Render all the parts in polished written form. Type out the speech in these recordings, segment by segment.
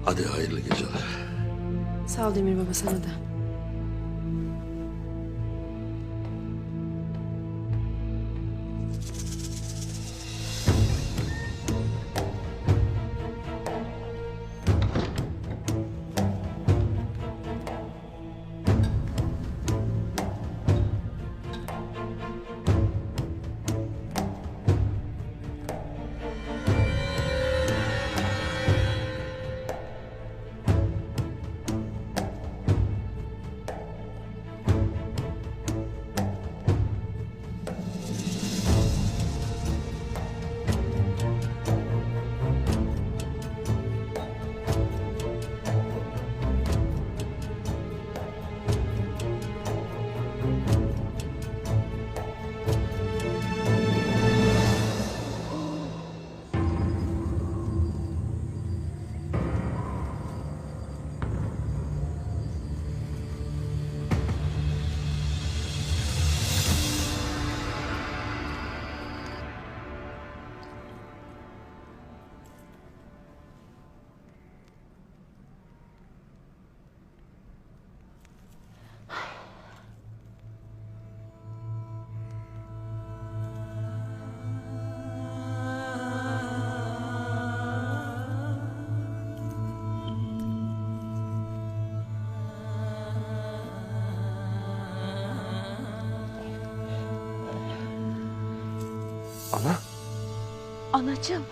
Hadi hayırlı geceler. Sağ ol Demir Baba, sana da. Ana. Anacığım.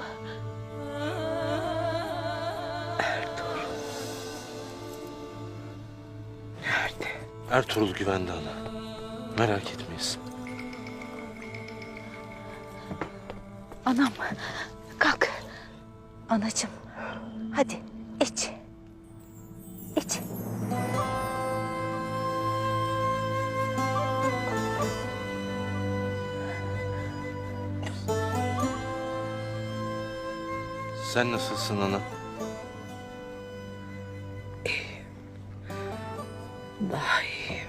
Ertuğrul güvende ana. Merak etmeyiz. Anam, kalk. Anacığım, hadi iç. İç. Sen nasılsın ana? Daha iyi.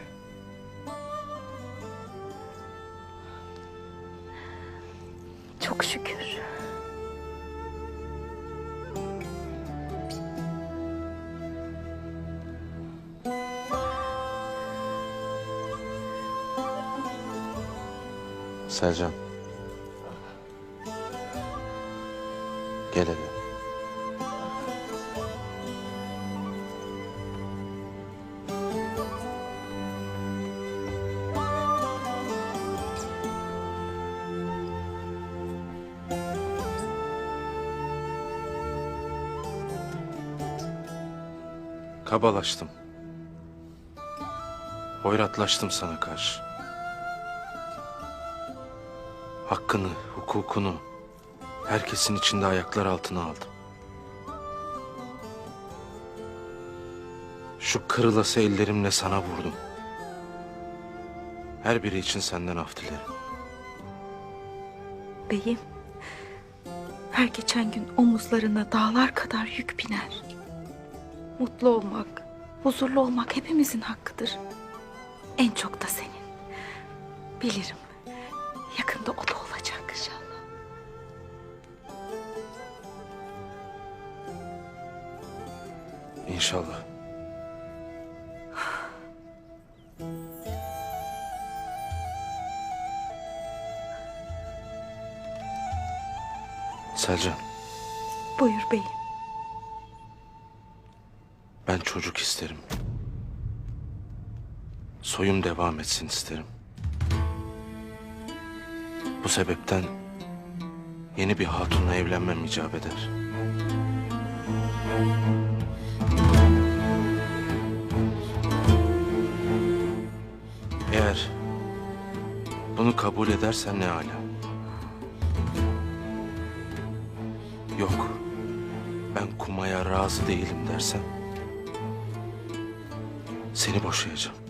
Çok şükür. Selcan. Gel eve. Kabalaştım. Hoyratlaştım sana karşı. Hakkını, hukukunu herkesin içinde ayaklar altına aldım. Şu kırılası ellerimle sana vurdum. Her biri için senden af dilerim. Beyim, her geçen gün omuzlarına dağlar kadar yük biner. Mutlu olmak, huzurlu olmak hepimizin hakkıdır. En çok da senin. Bilirim, yakında o da olacak inşallah. İnşallah. Selcan, Buyur beyim. ben çocuk isterim. Soyum devam etsin isterim. Bu sebepten yeni bir hatunla evlenmem icap eder. Eğer bunu kabul edersen ne âlâ. Yok, ben kumaya razı değilim dersen seni boşayacağım.